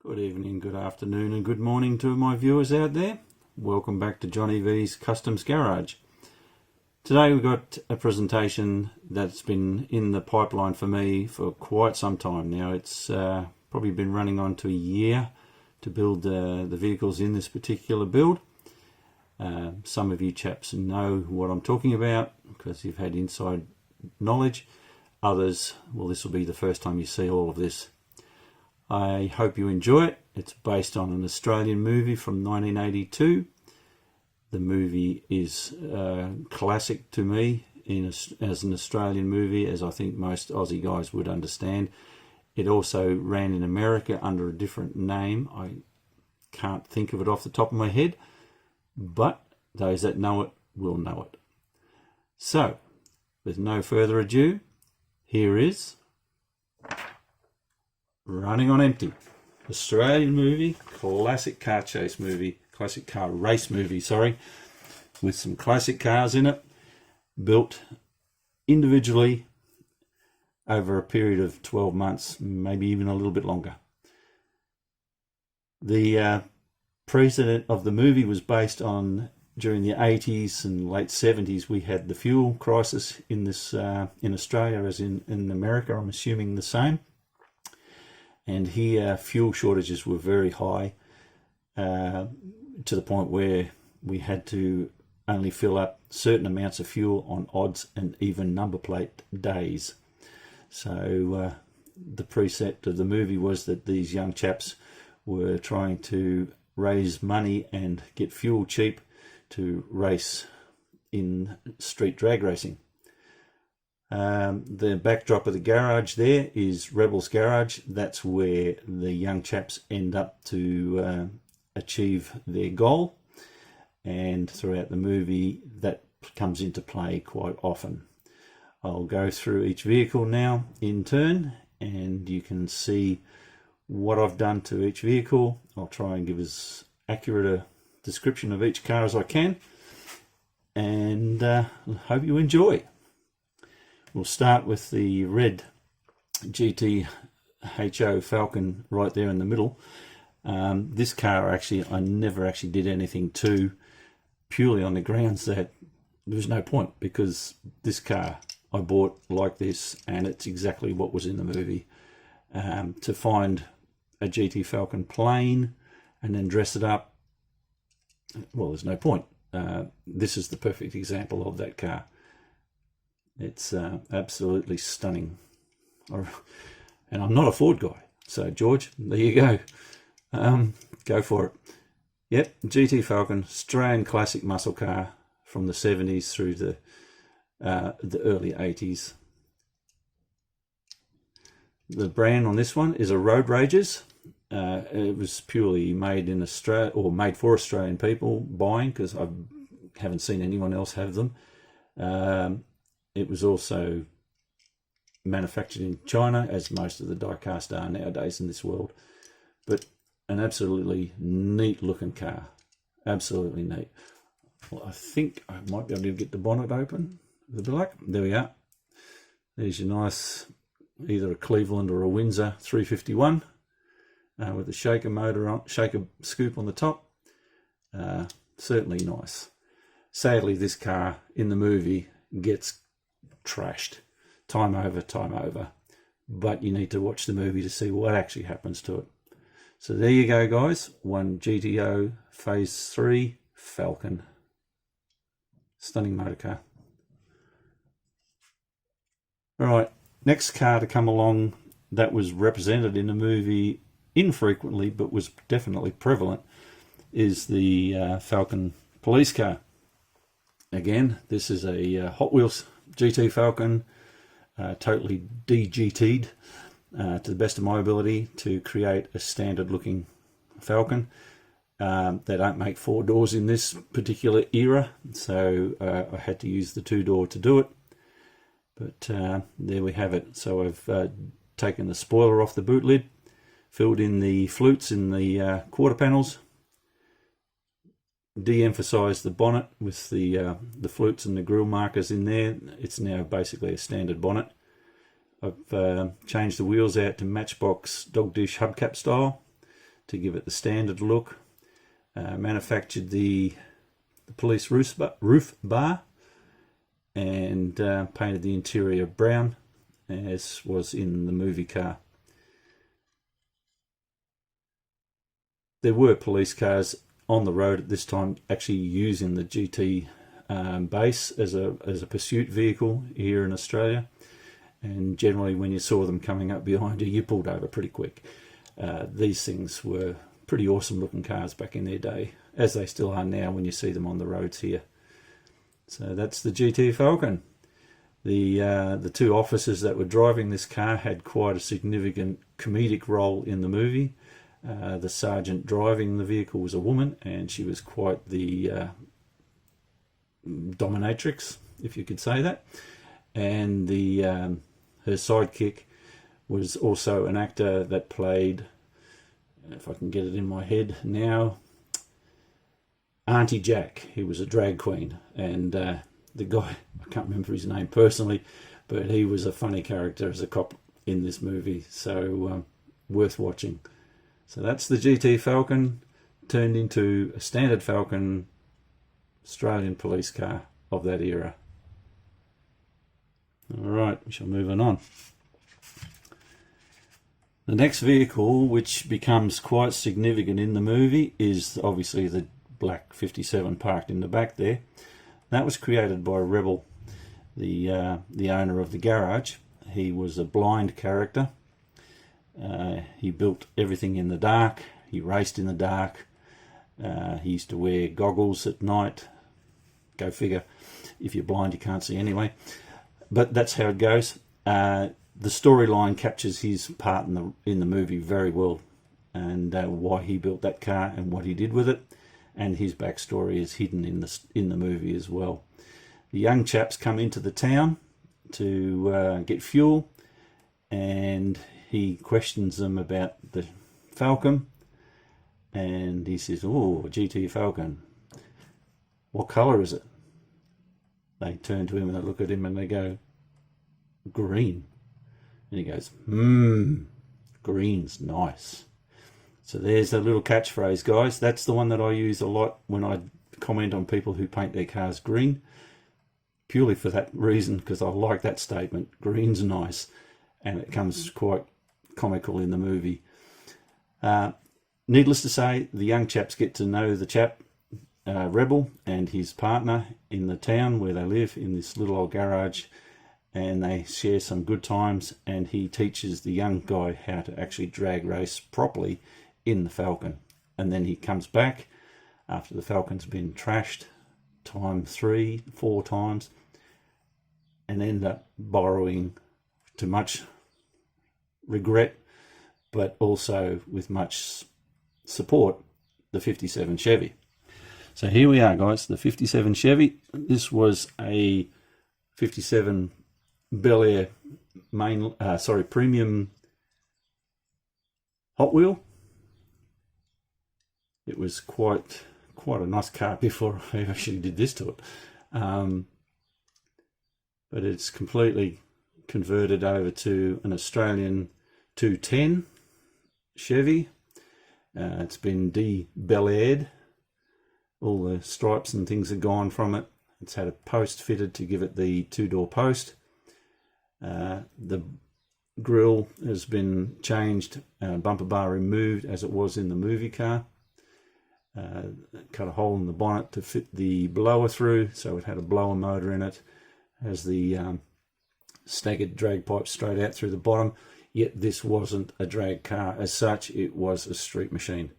Good evening, good afternoon and good morning to my viewers out there. Welcome back to Johnny V's Customs Garage. Today we've got a presentation that's been in the pipeline for me for quite some time now. It's probably been running on to a year to build the vehicles in this particular build. Some of you chaps know what I'm talking about because you've had inside knowledge. Others, well, this will be the first time you see all of this. I hope you enjoy it. It's based on an Australian movie from 1982. The movie is classic to me as an Australian movie, as I think most Aussie guys would understand. It also ran in America under a different name. I can't think of it off the top of my head, but those that know it will know it. So, with no further ado, here is Running on Empty. Australian movie, classic car chase movie, classic car race movie, sorry, with some classic cars in it, built individually over a period of 12 months, maybe even a little bit longer. The precedent of the movie was based on during the 80s and late 70s. We had the fuel crisis in this in Australia as in America. I'm assuming the same. And here fuel shortages were very high to the point where we had to only fill up certain amounts of fuel on odds and even number plate days. So the precept of the movie was that these young chaps were trying to raise money and get fuel cheap to race in street drag racing. The backdrop of the garage there is Rebel's Garage. That's where the young chaps end up to achieve their goal, and throughout the movie that comes into play quite often. I'll go through each vehicle now in turn and you can see what I've done to each vehicle. I'll try and give as accurate a description of each car as I can, and hope you enjoy. We'll start with the red GTHO Falcon right there in the middle. This car I never actually did anything to, purely on the grounds that there was no point, because this car I bought like this and it's exactly what was in the movie. To find a GT Falcon plain and then dress it up, well, there's no point. This is the perfect example of that car. It's absolutely stunning. And I'm not a Ford guy, so George, there you go. Go for it. Yep, GT Falcon, Australian classic muscle car from the 70s through the early 80s. The brand on this one is a Road Ragers. It was purely made in Australia, or made for Australian people buying, because I haven't seen anyone else have them. It was also manufactured in China, as most of the die-cast are nowadays in this world. But an absolutely neat looking car. Absolutely neat. Well, I think I might be able to get the bonnet open with the black. There we are. There's your nice, either a Cleveland or a Windsor 351 with a shaker motor on, shaker scoop on the top. Certainly nice. Sadly, this car in the movie gets trashed time over, but you need to watch the movie to see what actually happens to it. So there you go, guys. One GTO Phase 3 Falcon. Stunning motor car. Alright, next car to come along that was represented in the movie infrequently but was definitely prevalent is the Falcon Police Car. Again, this is a Hot Wheels GT Falcon, totally de-GT'd to the best of my ability to create a standard looking Falcon. They don't make 4 doors in this particular era, so I had to use the 2-door to do it. But there we have it. So I've taken the spoiler off the boot lid, filled in the flutes in the quarter panels, de-emphasized the bonnet with the flutes and the grille markers in there. It's now basically a standard bonnet. I've changed the wheels out to Matchbox dog dish hubcap style. to give it the standard look. Manufactured the police roof bar, and painted the interior brown, as was in the movie car. There were police cars on the road at this time actually using the GT base as a pursuit vehicle here in Australia, and generally when you saw them coming up behind you, you pulled over pretty quick. These things were pretty awesome looking cars back in their day, as they still are now when you see them on the roads here. So that's the GT Falcon. The two officers that were driving this car had quite a significant comedic role in the movie. The sergeant driving the vehicle was a woman, and she was quite the dominatrix, if you could say that. And her sidekick was also an actor that played, if I can get it in my head now, Auntie Jack. He was a drag queen, and the guy, I can't remember his name personally, but he was a funny character as a cop in this movie, so worth watching. So that's the GT Falcon turned into a standard Falcon Australian police car of that era. Alright, we shall move on. The next vehicle, which becomes quite significant in the movie, is obviously the black 57 parked in the back there. That was created by Rebel, the owner of the garage. He was a blind character. He built everything in the dark. He raced in the dark. He used to wear goggles at night. Go figure. If you're blind, you can't see anyway. But that's how it goes. The storyline captures his part in the movie very well, and why he built that car and what he did with it, and his backstory is hidden in the movie as well. The young chaps come into the town to get fuel, and he questions them about the Falcon, and he says, "Oh, GT Falcon, what colour is it?" They turn to him and they look at him and they go, "Green." And he goes, "Green's nice." So there's a little catchphrase, guys. That's the one that I use a lot when I comment on people who paint their cars green, purely for that reason, because I like that statement. Green's nice, and it comes quite comical in the movie. Needless to say, the young chaps get to know the chap, Rebel, and his partner in the town where they live, in this little old garage, and they share some good times, and he teaches the young guy how to actually drag race properly in the Falcon. And then he comes back after the Falcon's been trashed 3-4 times, and end up borrowing, to much regret, but also with much support, the 57 Chevy. So here we are, guys, the 57 Chevy. This was a 57 Bel Air premium Hot Wheel. It was quite a nice car before I actually did this to it, but it's completely converted over to an Australian 210 Chevy. It's been de-Bel Aired. All the stripes and things are gone from it. It's had a post fitted to give it the 2-door post. The grille has been changed, bumper bar removed as it was in the movie car. Cut a hole in the bonnet to fit the blower through, so it had a blower motor in it. Has the staggered drag pipe straight out through the bottom, yet this wasn't a drag car as such, it was a street machine.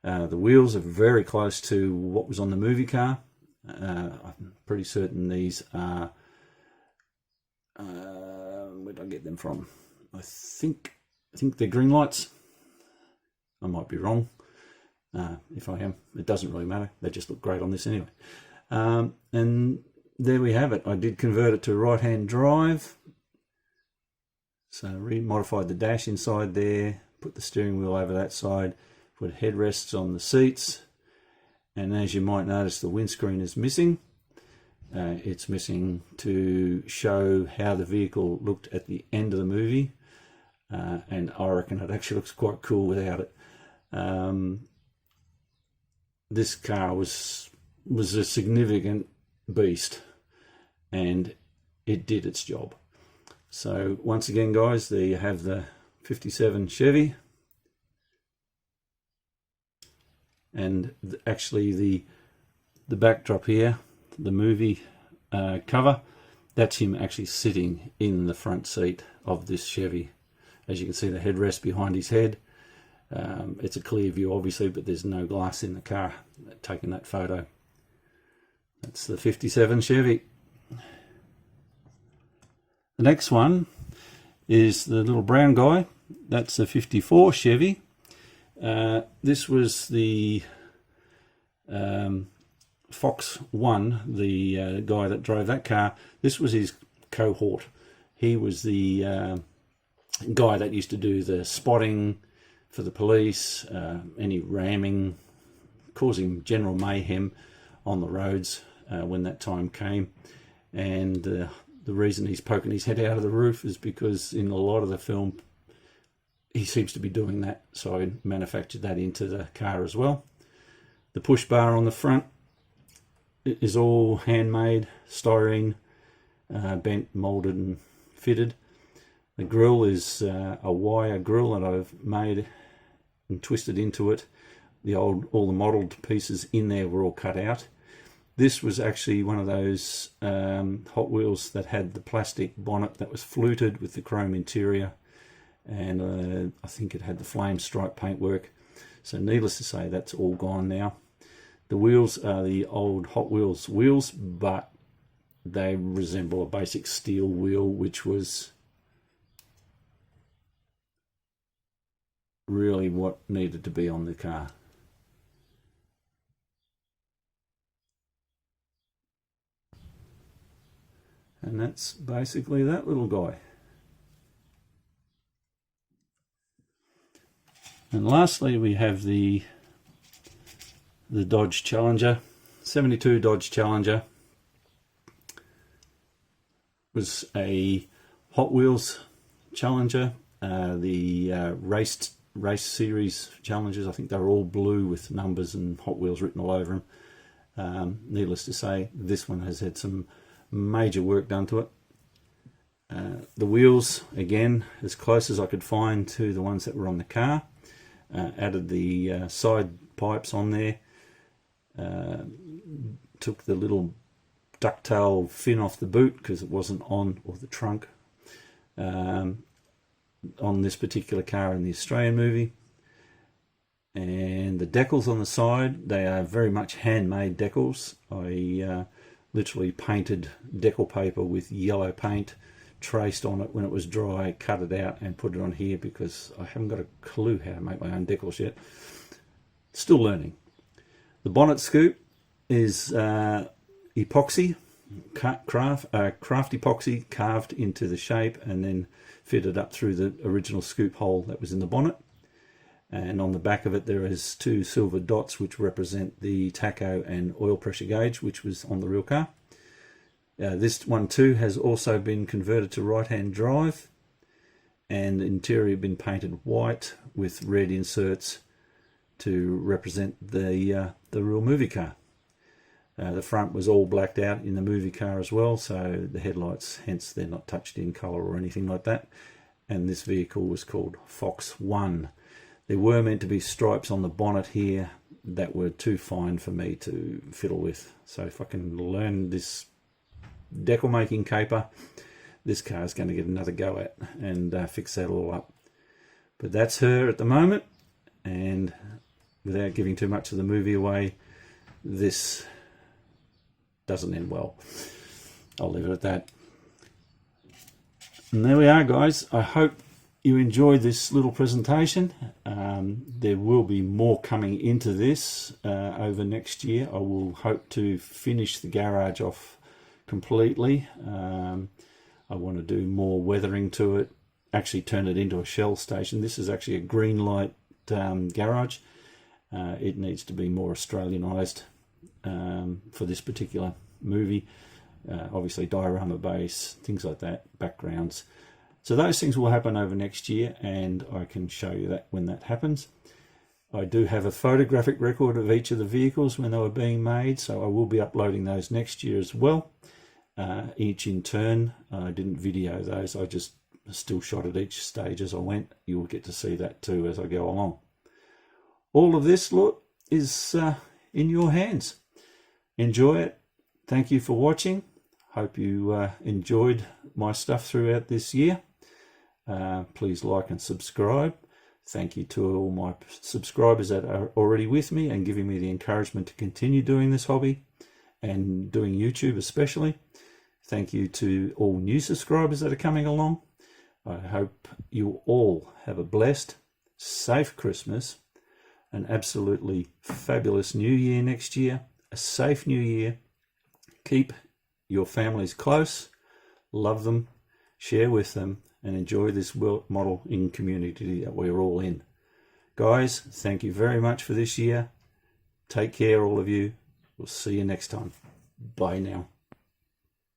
The wheels are very close to what was on the movie car. I'm pretty certain these are, where did I get them from? I think they're green lights. I might be wrong. If I am, it doesn't really matter. They just look great on this anyway. And there we have it. I did convert it to right-hand drive. So modified the dash inside there, put the steering wheel over that side, put headrests on the seats, and as you might notice, the windscreen is missing. It's missing to show how the vehicle looked at the end of the movie, and I reckon it actually looks quite cool without it. This car was a significant beast, and it did its job. So once again, guys, there you have the 57 Chevy, and actually the backdrop here, the movie cover, that's him actually sitting in the front seat of this Chevy. As you can see, the headrest behind his head. It's a clear view, obviously, but there's no glass in the car taking that photo. That's the 57 Chevy. The next one is the little brown guy. That's the 54 Chevy. This was the Fox 1, the guy that drove that car. This was his cohort. He was the guy that used to do the spotting for the police, any ramming, causing general mayhem on the roads when that time came. And the reason he's poking his head out of the roof is because in a lot of the film he seems to be doing that, so I manufactured that into the car as well. The push bar on the front is all handmade, styrene, bent, molded and fitted. The grille is a wire grille that I've made and twisted into it. All the modelled pieces in there were all cut out. This was actually one of those Hot Wheels that had the plastic bonnet that was fluted with the chrome interior, and I think it had the flame stripe paintwork. So needless to say, that's all gone now. The wheels are the old Hot Wheels wheels, but they resemble a basic steel wheel, which was really what needed to be on the car. And that's basically that little guy. And lastly, we have the Dodge Challenger. 72 Dodge Challenger was a Hot Wheels Challenger. The race series Challengers, I think they were all blue with numbers and Hot Wheels written all over them. Needless to say, this one has had some major work done to it. The wheels, again, as close as I could find to the ones that were on the car. Added the side pipes on there. Took the little ducktail fin off the boot because it wasn't on, or the trunk, on this particular car in the Australian movie. And the decals on the side, they are very much handmade decals. I literally painted decal paper with yellow paint, traced on it when it was dry, cut it out and put it on here because I haven't got a clue how to make my own decals yet. Still learning. The bonnet scoop is epoxy, craft epoxy carved into the shape and then fitted up through the original scoop hole that was in the bonnet. And on the back of it there is two silver dots which represent the tacho and oil pressure gauge, which was on the real car. This one too has also been converted to right-hand drive, and the interior been painted white with red inserts to represent the real movie car. The front was all blacked out in the movie car as well, so the headlights, hence they're not touched in colour or anything like that. And this vehicle was called Fox 1. There were meant to be stripes on the bonnet here that were too fine for me to fiddle with. So if I can learn this decal making caper, this car is going to get another go at and fix that all up. But that's her at the moment, and without giving too much of the movie away, this doesn't end well. I'll leave it at that. And there we are, guys. I hope you enjoyed this little presentation. There will be more coming into this over next year. I will hope to finish the garage off completely. I want to do more weathering to it, actually turn it into a shell station. This is actually a green light garage. It needs to be more Australianised for this particular movie. Obviously diorama base, things like that, backgrounds. So those things will happen over next year, and I can show you that when that happens. I do have a photographic record of each of the vehicles when they were being made, so I will be uploading those next year as well, each in turn. I didn't video those, I just still shot at each stage as I went. You'll get to see that too as I go along. All of this, look, is in your hands. Enjoy it. Thank you for watching. Hope you enjoyed my stuff throughout this year. Please like and subscribe. Thank you to all my subscribers that are already with me and giving me the encouragement to continue doing this hobby and doing YouTube especially. Thank you to all new subscribers that are coming along. I hope you all have a blessed, safe Christmas, an absolutely fabulous New Year next year, a safe New Year. Keep your families close, love them, share with them, and enjoy this modeling community that we're all in. Guys, thank you very much for this year. Take care, all of you. We'll see you next time. Bye now.